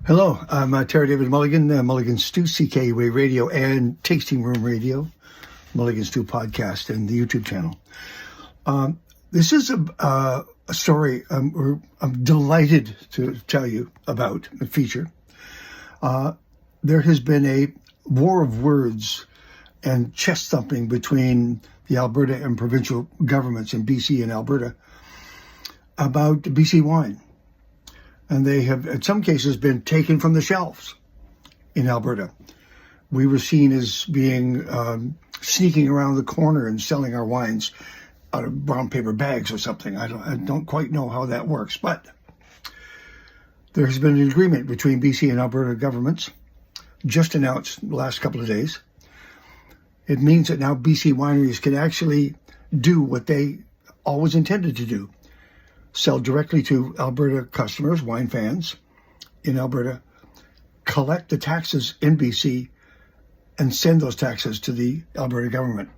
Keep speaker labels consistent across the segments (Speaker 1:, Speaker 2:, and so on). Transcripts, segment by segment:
Speaker 1: Hello, I'm Terrydavidmulligan, Mulligan Stew, CKUA Radio, and Tasting Room Radio, Mulligan Stew podcast, and the YouTube channel. This is a story I'm delighted to tell you about, a feature. There has been a war of words and chest thumping between the Alberta and provincial governments in BC and Alberta about BC wine. And they have, in some cases, been taken from the shelves in Alberta. We were seen as being sneaking around the corner and selling our wines out of brown paper bags or something. I don't quite know how that works, but there has been an agreement between BC and Alberta governments, just announced the last couple of days. It means that now BC wineries can actually do what they always intended to do: sell directly to Alberta customers, wine fans in Alberta, collect the taxes in BC, and send those taxes to the Alberta government.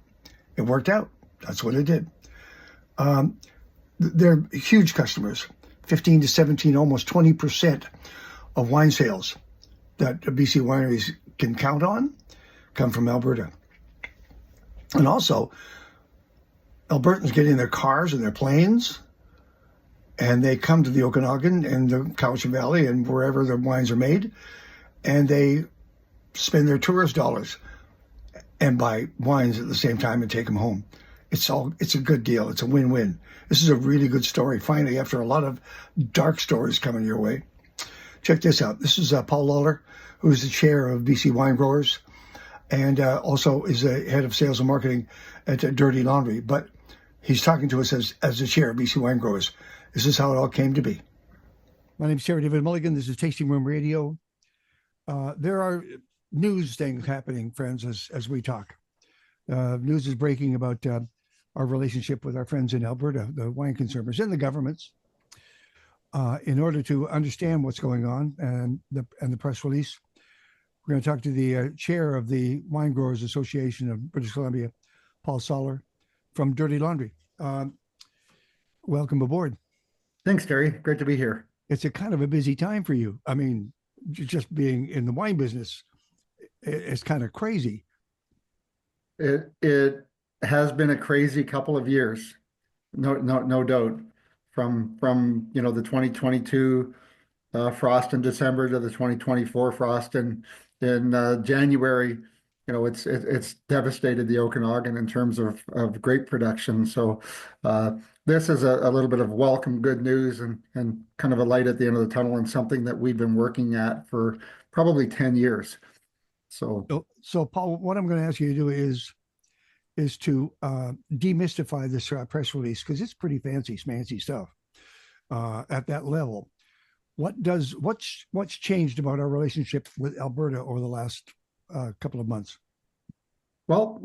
Speaker 1: It worked out. That's what it did. They're huge customers, 15 to 17, almost 20% of wine sales that BC wineries can count on come from Alberta. And also, Albertans get in their cars and their planes, and they come to the Okanagan and the Cowichan Valley and wherever the wines are made, and they spend their tourist dollars and buy wines at the same time and take them home. It's a good deal. It's a win-win. This is a really good story. Finally, after a lot of dark stories coming your way, check this out. This is Paul Sawler, who is the chair of BC Wine Growers, and also is the head of sales and marketing at Dirty Laundry. But he's talking to us as the chair of BC Wine Growers. This is how it all came to be. My name is Terrydavidmulligan. This is Tasting Room Radio. There are news things happening, friends, as we talk. News is breaking about our relationship with our friends in Alberta, the wine consumers and the governments. In order to understand what's going on and the press release, we're going to talk to the chair of the Wine Growers Association of British Columbia, Paul Sawler, from Dirty Laundry. Welcome aboard.
Speaker 2: Thanks, Terry. Great to be here.
Speaker 1: It's a kind of a busy time for you. I mean, just being in the wine business, it's kind of crazy.
Speaker 2: It has been a crazy couple of years, no doubt. From the 2022 frost in December to the 2024 frost in January. It's devastated the Okanagan in terms of grape production. So this is a little bit of welcome good news and kind of a light at the end of the tunnel, and something that we've been working at for probably 10 years. So
Speaker 1: Paul, what I'm going to ask you to do is to demystify this press release, because it's pretty fancy schmancy stuff at that level. What's changed about our relationship with Alberta over the last couple of months?
Speaker 2: Well,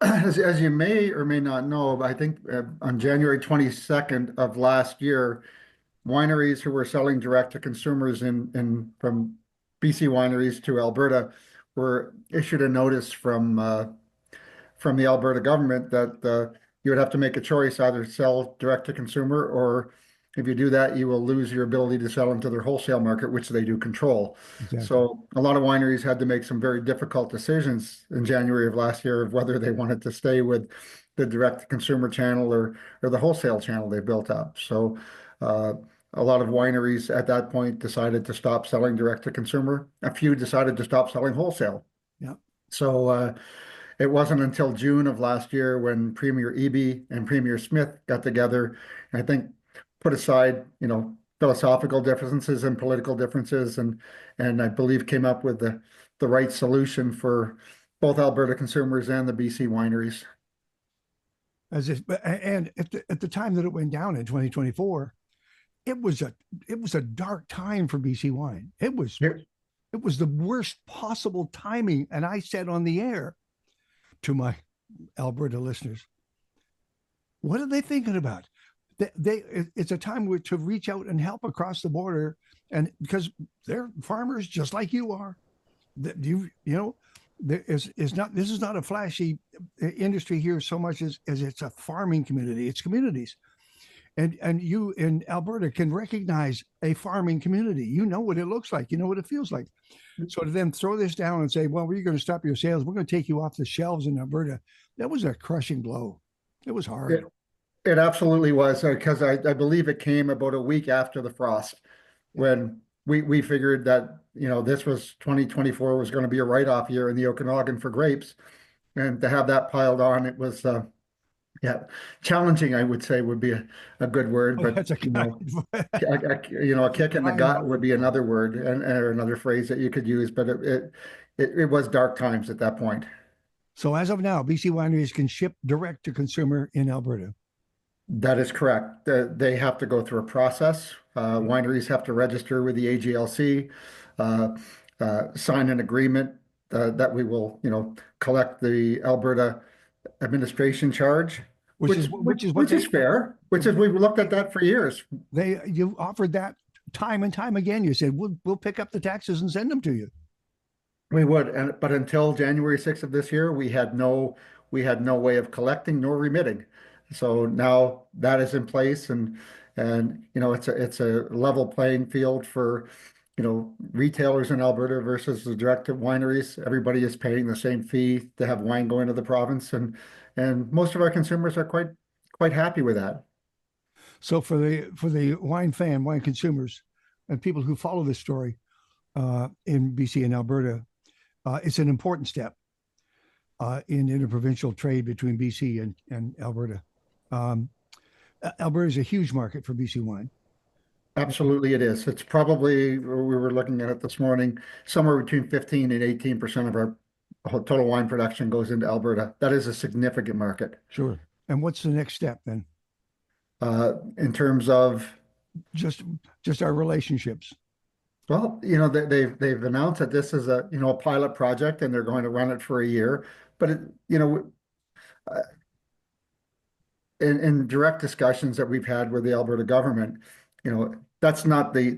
Speaker 2: as you may or may not know, I think on January 22nd of last year, wineries who were selling direct to consumers from BC wineries to Alberta were issued a notice from the Alberta government that you would have to make a choice: either sell direct to consumer, or if you do that, you will lose your ability to sell into their wholesale market, which they do control. Exactly. So a lot of wineries had to make some very difficult decisions in January of last year of whether they wanted to stay with the direct-to-consumer channel or the wholesale channel they built up. So a lot of wineries at that point decided to stop selling direct-to-consumer. A few decided to stop selling wholesale.
Speaker 1: Yeah.
Speaker 2: So it wasn't until June of last year when Premier Eby and Premier Smith got together, and I think put aside, philosophical differences and political differences, and I believe came up with the right solution for both Alberta consumers and the BC wineries.
Speaker 1: And at the time that it went down in 2024, it was a dark time for BC wine. It was the worst possible timing, and I said on the air to my Alberta listeners, what are they thinking about? It's a time to reach out and help across the border, and because they're farmers just like you are. This is not a flashy industry here so much as it's a farming community. It's communities, And you in Alberta can recognize a farming community. You know what it looks like. You know what it feels like. So to then throw this down and say, well, we're going to stop your sales. We're going to take you off the shelves in Alberta. That was a crushing blow. It was hard.
Speaker 2: It, it absolutely was, because I believe it came about a week after the frost when we figured that, this was 2024 was going to be a write-off year in the Okanagan for grapes. And to have that piled on, it was, yeah, challenging, I would say would be a good word,
Speaker 1: Oh,
Speaker 2: but
Speaker 1: that's a kind
Speaker 2: a kick in the gut would be another word and or another phrase that you could use, but it was dark times at that point.
Speaker 1: So as of now, BC wineries can ship direct to consumer in Alberta.
Speaker 2: That is correct. They have to go through a process. Wineries have to register with the AGLC, uh, sign an agreement that we will, collect the Alberta administration charge,
Speaker 1: Which is what
Speaker 2: which is fair, which is we've looked at that for years.
Speaker 1: you offered that time and time again. You said we'll pick up the taxes and send them to you.
Speaker 2: We would, but until January 6th of this year, we had no way of collecting nor remitting. So now that is in place, and it's a level playing field for retailers in Alberta versus the direct to wineries. Everybody is paying the same fee to have wine go into the province, and most of our consumers are quite happy with that.
Speaker 1: So for the wine consumers, and people who follow this story in BC and Alberta, it's an important step in interprovincial trade between BC and Alberta. Um, Alberta is a huge market for BC wine.
Speaker 2: Absolutely, it is. It's probably, we were looking at it this morning, somewhere between 15 and 18% of our total wine production goes into Alberta. That is a significant market.
Speaker 1: Sure. And what's the next step then?
Speaker 2: In terms of,
Speaker 1: Just just our relationships.
Speaker 2: well, they've announced that this is a pilot project and they're going to run it for a year. But uh, in direct discussions that we've had with the Alberta government, that's not the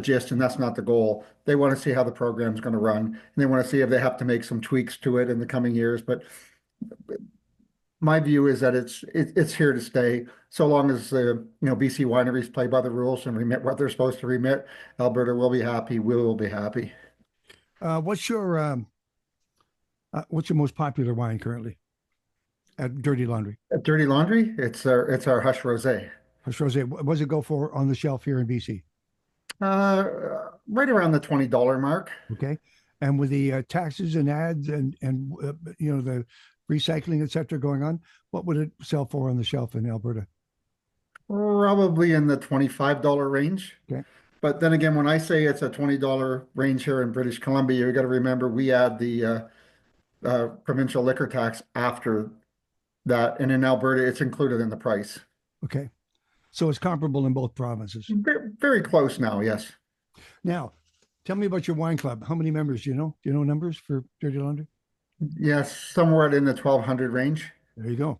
Speaker 2: gist and that's not the goal. They want to see how the program's going to run, and they want to see if they have to make some tweaks to it in the coming years. But my view is that it's here to stay. So long as BC wineries play by the rules and remit what they're supposed to remit, Alberta will be happy. We will be happy.
Speaker 1: Uh, what's your um, what's your most popular wine currently at Dirty Laundry?
Speaker 2: Dirty Laundry, it's our Hush Rosé.
Speaker 1: Hush Rosé. What does it go for on the shelf here in BC?
Speaker 2: Right around the $20 mark.
Speaker 1: Okay, and with the taxes and ads and the recycling, etc., going on, what would it sell for on the shelf in Alberta?
Speaker 2: Probably in the $25 range.
Speaker 1: Okay.
Speaker 2: But then again, when I say it's a $20 range here in British Columbia, you got to remember we add the provincial liquor tax after that. And in Alberta, it's included in the price.
Speaker 1: Okay, so it's comparable in both provinces.
Speaker 2: Very, very close now, yes.
Speaker 1: Now, tell me about your wine club. How many members do you know? Do you know numbers for Dirty Laundry?
Speaker 2: Yes, somewhere in the 1,200 range.
Speaker 1: There you go.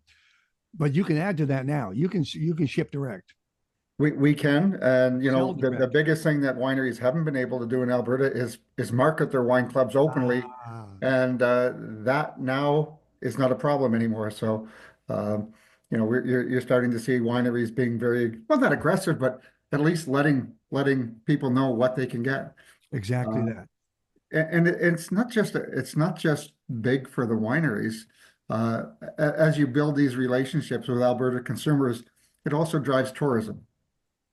Speaker 1: But you can add to that now. You can ship direct.
Speaker 2: We can, and
Speaker 1: Sell
Speaker 2: the
Speaker 1: direct.
Speaker 2: biggest thing that wineries haven't been able to do in Alberta is market their wine clubs openly,
Speaker 1: Ah,
Speaker 2: and that now is not a problem anymore. So, you're starting to see wineries being very, well, not aggressive, but at least letting people know what they can get.
Speaker 1: exactly
Speaker 2: Uh,
Speaker 1: that.
Speaker 2: and it's not just big for the wineries. As you build these relationships with Alberta consumers, it also drives tourism.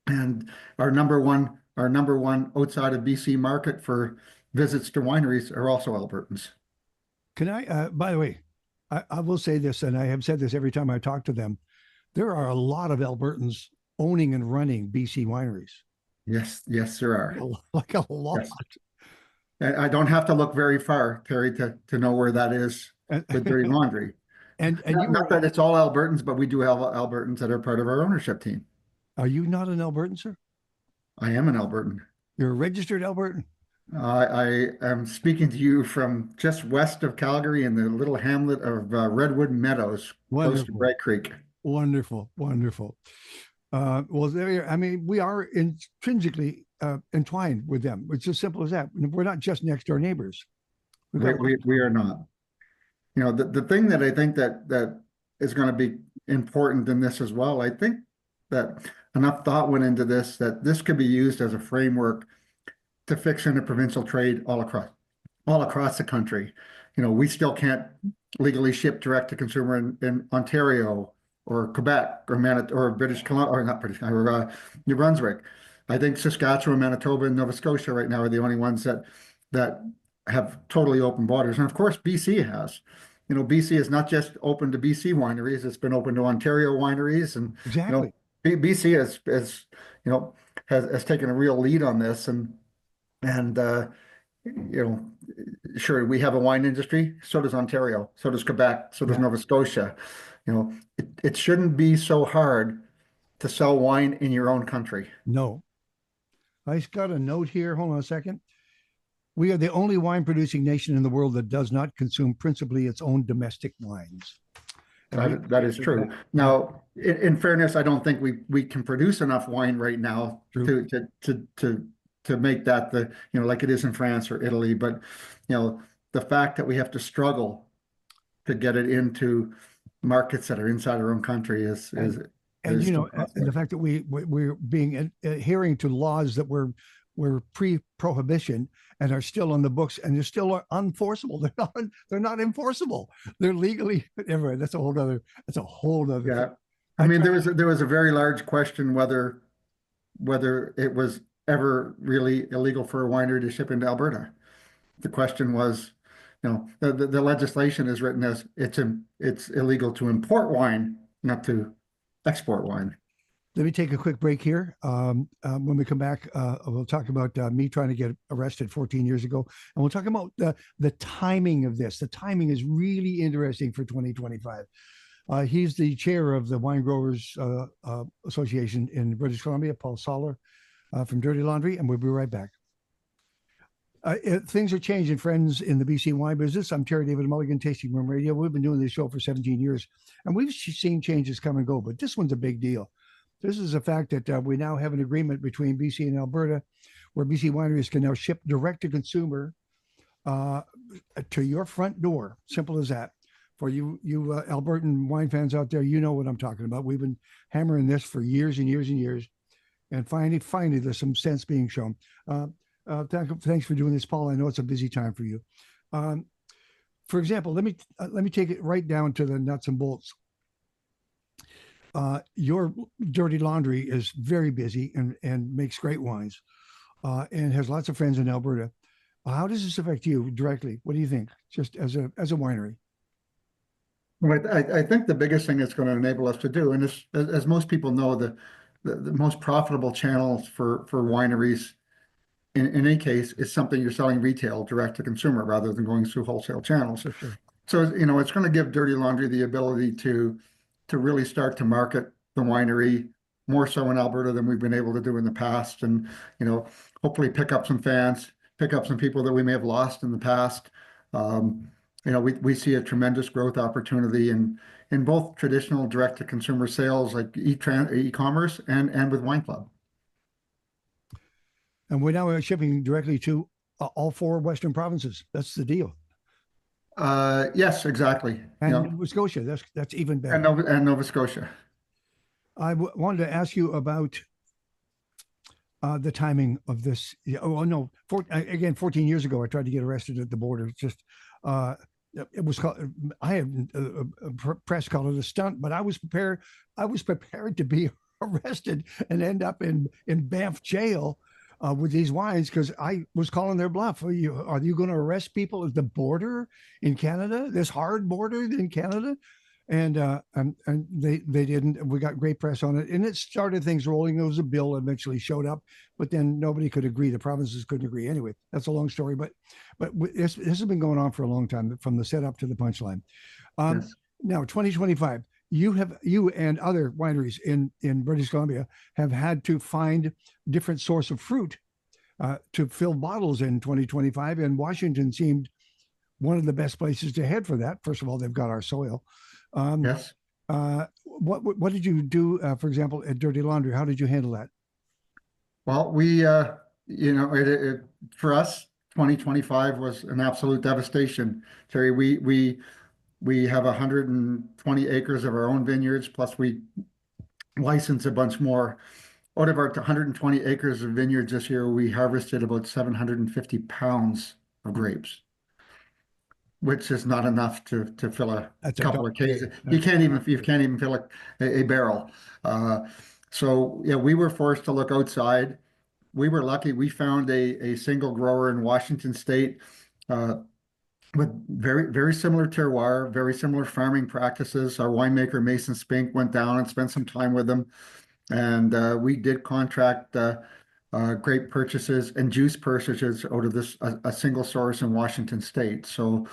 Speaker 2: And our number one outside of BC market for visits to wineries are also Albertans.
Speaker 1: Can I, by the way, I will say this, and I have said this every time I talk to them. There are a lot of Albertans owning and running BC wineries.
Speaker 2: Yes, yes, there are.
Speaker 1: Like a lot.
Speaker 2: Yes. And I don't have to look very far, Terry, to know where that is
Speaker 1: And
Speaker 2: with Dirty Laundry.
Speaker 1: and you
Speaker 2: Not that it's all Albertans, but we do have Albertans that are part of our ownership team.
Speaker 1: are you not an Albertan, sir?
Speaker 2: I am an Albertan.
Speaker 1: You're a registered Albertan.
Speaker 2: I am speaking to you from just west of Calgary in the little hamlet of Redwood Meadows, close to
Speaker 1: Wonderful,
Speaker 2: Bright Creek.
Speaker 1: wonderful, wonderful. Well, there. I mean, we are intrinsically entwined with them. It's as simple as that. We're not just next door neighbors. We've
Speaker 2: We,
Speaker 1: got
Speaker 2: we, we are not. The thing that I think that is going to be important in this as well. I think that enough thought went into this that this could be used as a framework to fix interprovincial trade all across the country. We still can't legally ship direct to consumer in Ontario or Quebec or or British Columbia, or not British, or New Brunswick. I think Saskatchewan, Manitoba, and Nova Scotia right now are the only ones that have totally open borders. And of course, BC has. BC is not just open to BC wineries; it's been open to Ontario wineries, and
Speaker 1: Exactly.
Speaker 2: BC has taken a real lead on this, and sure, we have a wine industry. So does Ontario. So does Quebec. So does
Speaker 1: Yeah.
Speaker 2: Nova Scotia. It shouldn't be so hard to sell wine in your own country.
Speaker 1: No. I got a note here. Hold on a second. We are the only wine producing nation in the world that does not consume principally its own domestic wines.
Speaker 2: That is true. Now, in fairness, I don't think we can produce enough wine right now
Speaker 1: True.
Speaker 2: to make that like it is in France or Italy. But the fact that we have to struggle to get it into markets that are inside our own country is
Speaker 1: and the fact that we're being adhering to laws that were pre-prohibition and are still on the books, and they're still unenforceable. They're not enforceable. They're legally. Anyway, that's a whole other.
Speaker 2: Yeah.
Speaker 1: Thing.
Speaker 2: I mean, there was a very large question whether it was ever really illegal for a winery to ship into Alberta. The question was, the legislation is written as it's illegal to import wine, not to export wine.
Speaker 1: Let me take a quick break here. When we come back, we'll talk about me trying to get arrested 14 years ago, and we'll talk about the timing of this. The timing is really interesting for 2025. He's the chair of the Wine Growers Association in British Columbia, Paul Sawler from Dirty Laundry, and we'll be right back. Things are changing, friends, in the BC wine business. I'm Terrydavidmulligan, Tasting Room Radio. We've been doing this show for 17 years, and we've seen changes come and go, but this one's a big deal. This is the fact that we now have an agreement between BC and Alberta where BC wineries can now ship direct to consumer to your front door. Simple as that. For you Albertan wine fans out there, you know what I'm talking about. We've been hammering this for years and years and years. And finally, there's some sense being shown. Thanks for doing this, Paul. I know it's a busy time for you. For example, let me take it right down to the nuts and bolts. Your Dirty Laundry is very busy and makes great wines and has lots of friends in Alberta. How does this affect you directly? What do you think, just as a winery?
Speaker 2: Well, I think the biggest thing it's going to enable us to do, and as most people know, the most profitable channels for wineries in any case is something you're selling retail direct to consumer rather than going through wholesale channels.
Speaker 1: For sure.
Speaker 2: So, it's going to give Dirty Laundry the ability to really start to market the winery more so in Alberta than we've been able to do in the past. And, hopefully pick up some fans, pick up some people that we may have lost in the past. We see a tremendous growth opportunity in both traditional direct to consumer sales like e-commerce and with Wine Club.
Speaker 1: And we're now shipping directly to all 4 Western provinces. That's the deal.
Speaker 2: Yes, exactly.
Speaker 1: And Nova Scotia, that's even better.
Speaker 2: And Nova Scotia.
Speaker 1: I wanted to ask you about the timing of this. Oh no! 14 years ago, I tried to get arrested at the border. It was called. I had press called it a stunt, but I was prepared. I was prepared to be arrested and end up in Banff jail with these wines because I was calling their bluff. Are you going to arrest people at the border in Canada? This hard border in Canada? And they didn't. We got great press on it, and it started things rolling. There was a bill eventually showed up, but then nobody could agree. The provinces couldn't agree. Anyway, that's a long story, but this has been going on for a long time, from the setup to the punchline.
Speaker 2: Yes.
Speaker 1: Now, 2025, you and other wineries in British Columbia have had to find different source of fruit to fill bottles in 2025, and Washington seemed one of the best places to head for that. First of all, they've got our soil.
Speaker 2: Yes.
Speaker 1: What did you do, for example, at Dirty Laundry? How did you handle that?
Speaker 2: Well, we, for us, 2025 was an absolute devastation, Terry. We We have 120 acres of our own vineyards, plus we license a bunch more. Out of our 120 acres of vineyards this year, we harvested about 750 pounds of grapes, which is not enough to fill a
Speaker 1: That's a
Speaker 2: couple
Speaker 1: double
Speaker 2: of
Speaker 1: day.
Speaker 2: cases. You can't even fill a barrel. Uh, so yeah, we were forced to look outside. We were lucky. We found a single grower in Washington State uh, with very similar terroir, very similar farming practices. Our winemaker Mason Spink went down and spent some time with them, and we did contract grape purchases and juice purchases out of this a single source in Washington State. So,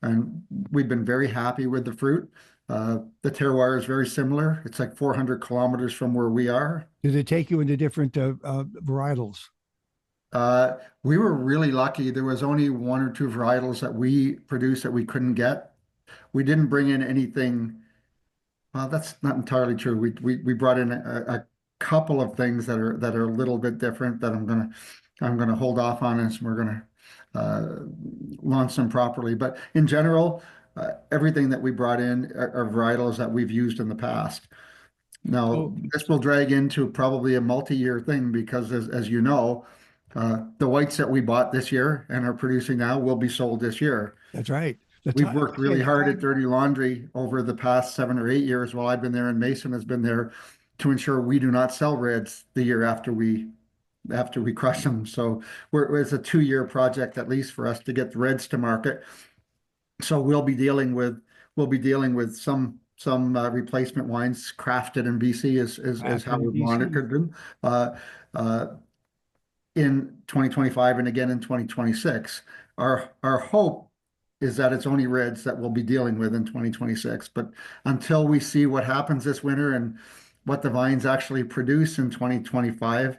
Speaker 2: and we've been very happy with the fruit. The terroir is very similar. It's like 400 kilometers from where we are.
Speaker 1: Do they take you into different varietals?
Speaker 2: We were really lucky. There was only one or two varietals that we produced that we couldn't get. We didn't bring in anything. Well, that's not entirely true. We brought in a couple of things that are a little bit different that I'm gonna hold off on as we're gonna launch them properly. But in general, everything that we brought in are varietals that we've used in the past. Now,
Speaker 1: Oh,
Speaker 2: this will drag into probably a multi-year thing because as you know, the whites that we bought this year and are producing now will be sold this year.
Speaker 1: that's right. The
Speaker 2: We've
Speaker 1: time,
Speaker 2: worked
Speaker 1: yeah,
Speaker 2: really
Speaker 1: the
Speaker 2: hard at
Speaker 1: time.
Speaker 2: Dirty Laundry over the past 7 or 8 years while I've been there and Mason has been there to ensure we do not sell reds the year after we crush them. So it's a 2-year project at least for us to get the reds to market. So we'll be dealing with some replacement wines crafted in BC is how
Speaker 1: After
Speaker 2: we've
Speaker 1: BC.
Speaker 2: monitored them uh, uh, in 2025 and again in 2026. Our hope is that it's only reds that we'll be dealing with in 2026. But until we see what happens this winter and what the vines actually produce in 2025,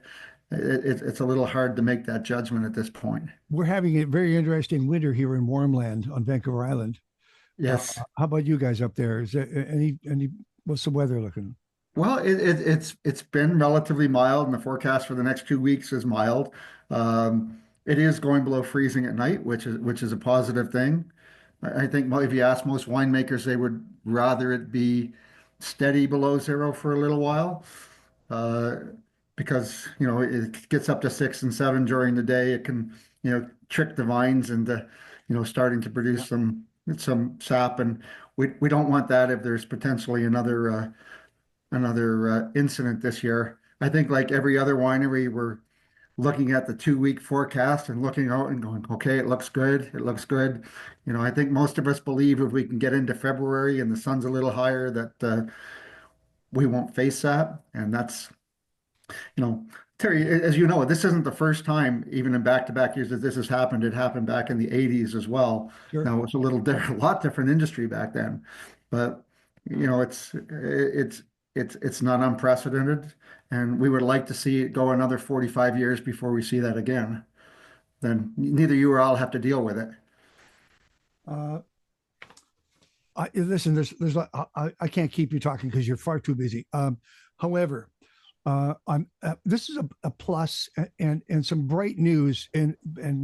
Speaker 2: it's a little hard to make that judgment at this point.
Speaker 1: We're having a very interesting winter here in Warmland on Vancouver Island.
Speaker 2: Yes.
Speaker 1: How about you guys up there? Is there any what's the weather looking?
Speaker 2: Well, it's been relatively mild, and the forecast for the next 2 weeks is mild. It is going below freezing at night, which is a positive thing. I think if you ask most winemakers, they would rather it be steady below zero for a little while, uh, because it gets up to 6 and 7 during the day. It can trick the vines into starting to
Speaker 1: Yeah.
Speaker 2: produce some sap, and we don't want that if there's potentially another incident this year. I think like every other winery, we're looking at the 2 week forecast and looking out and going, okay, it looks good. It looks good. I think most of us believe if we can get into February and the sun's a little higher, that we won't face that. And that's, you know, Terry, as you know, this isn't the first time, even in back-to-back years, that this has happened. It happened back in the 80s as well.
Speaker 1: Sure.
Speaker 2: Now it's a little different, a lot different industry back then, but it's not unprecedented, and we would like to see it go another 45 years before we see that again. Then neither you or I'll have to deal with it.
Speaker 1: Uh, listen, I can't keep you talking because you're far too busy. However, I'm this is a plus and some bright news and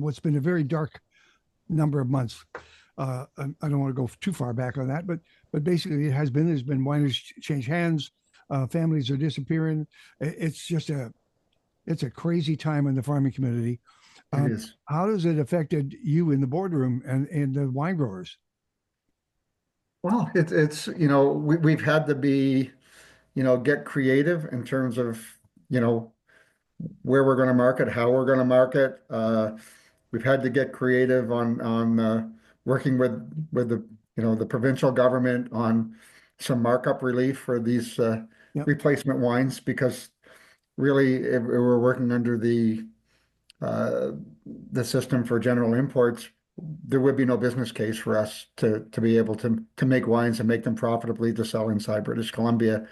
Speaker 1: what's been a very dark number of months. I don't want to go too far back on that, but basically it has been there's been wineries change hands, families are disappearing. It's just it's a crazy time in the farming community.
Speaker 2: It is.
Speaker 1: How does it affected you in the boardroom and the wine growers?
Speaker 2: Well, it's we've had to be get creative in terms of you know where we're going to market, how we're going to market. We've had to get creative on working with the provincial government on some markup relief for these
Speaker 1: Yep.
Speaker 2: replacement wines because really if we were working under uh, the system for general imports, there would be no business case for us to be able to make wines and make them profitably to sell inside British Columbia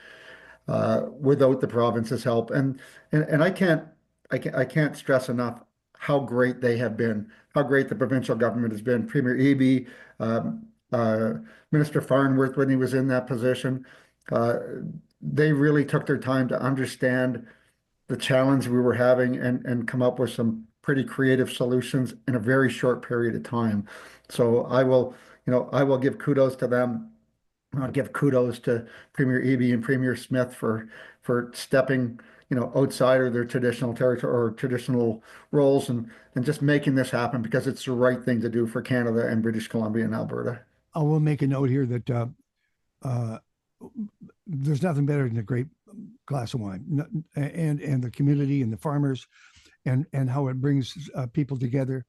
Speaker 2: without the province's help. And I can't stress enough how great they have been, how great the provincial government has been. Premier Eby, um, uh, Minister Farnworth, when he was in that position, uh, they really took their time to understand the challenge we were having and come up with some pretty creative solutions in a very short period of time. So I will, I will give kudos to them. I'll give kudos to Premier Eby and Premier Smith for stepping, outside of their traditional territory or traditional roles and just making this happen because it's the right thing to do for Canada and British Columbia and Alberta.
Speaker 1: I will make a note here that uh, there's nothing better than a great glass of wine, and the community and the farmers, and how it brings people together.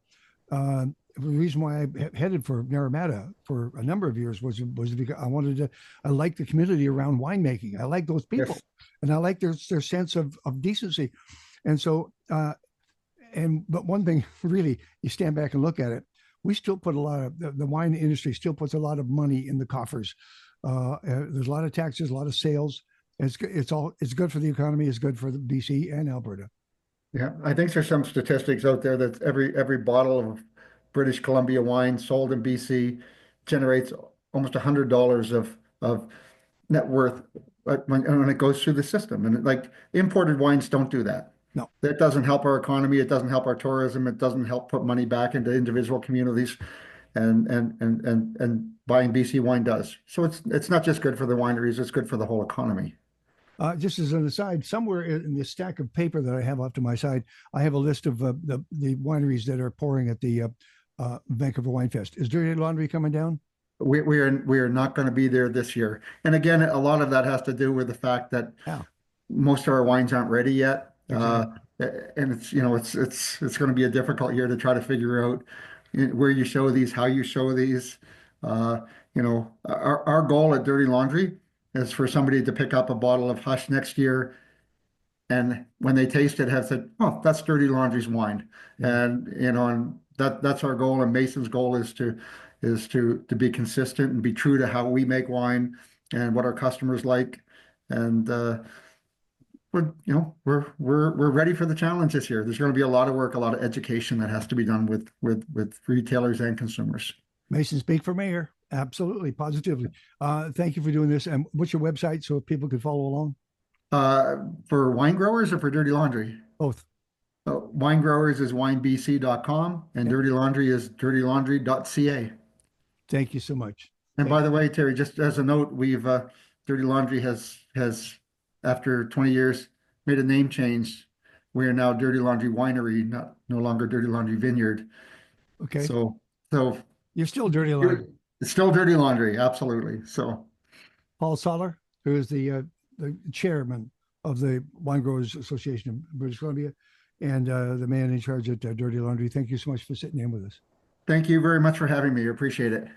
Speaker 1: The reason why I headed for Naramata for a number of years was because I like the community around winemaking. I like those people,
Speaker 2: Yes.
Speaker 1: and I like their sense of decency, and so but one thing really, you stand back and look at it. We still put a lot of the wine industry still puts a lot of money in the coffers. There's a lot of taxes, a lot of sales. It's good for the economy. It's good for the BC and Alberta.
Speaker 2: Yeah, I think there's some statistics out there that every bottle of British Columbia wine sold in BC generates almost $100 of net worth when it goes through the system. And like imported wines don't do that.
Speaker 1: No,
Speaker 2: That doesn't help our economy. It doesn't help our tourism. It doesn't help put money back into individual communities. And buying BC wine does. So it's not just good for the wineries, it's good for the whole economy.
Speaker 1: just as an aside, somewhere in the stack of paper that I have off to my side, I have a list of the wineries that are pouring at the Vancouver Wine Fest. Is Dirty Laundry coming down?
Speaker 2: We are not going to be there this year. And again, a lot of that has to do with the fact that
Speaker 1: Yeah,
Speaker 2: most of our wines aren't ready yet.
Speaker 1: exactly.
Speaker 2: And it's going to be a difficult year to try to figure out where you show these, how you show these. Our goal at Dirty Laundry is for somebody to pick up a bottle of Hush next year, and when they taste it, have said, "Oh, that's Dirty Laundry's wine."
Speaker 1: Yeah.
Speaker 2: And that's our goal. And Mason's goal is to be consistent and be true to how we make wine and what our customers like. And we're ready for the challenge this year. There's going to be a lot of work, a lot of education that has to be done with retailers and consumers.
Speaker 1: Mason, speak for mayor. Absolutely, positively. Thank you for doing this. And what's your website so people can follow along?
Speaker 2: For wine growers or for Dirty Laundry?
Speaker 1: Both.
Speaker 2: Wine growers is winebc.com and
Speaker 1: Yep.
Speaker 2: Dirty Laundry is dirtylaundry.ca.
Speaker 1: Thank you so much.
Speaker 2: And
Speaker 1: Thank
Speaker 2: by the way, Terry, just as a note, we've Dirty Laundry has after 20 years made a name change. We are now Dirty Laundry Winery, no longer Dirty Laundry Vineyard.
Speaker 1: Okay.
Speaker 2: So
Speaker 1: You're still Dirty Laundry.
Speaker 2: it's still Dirty Laundry, absolutely. So
Speaker 1: Paul Sawler, who is the chairman of the Wine Growers Association of British Columbia, and the man in charge at Dirty Laundry. Thank you so much for sitting in with us.
Speaker 2: thank you very much for having me. I appreciate it.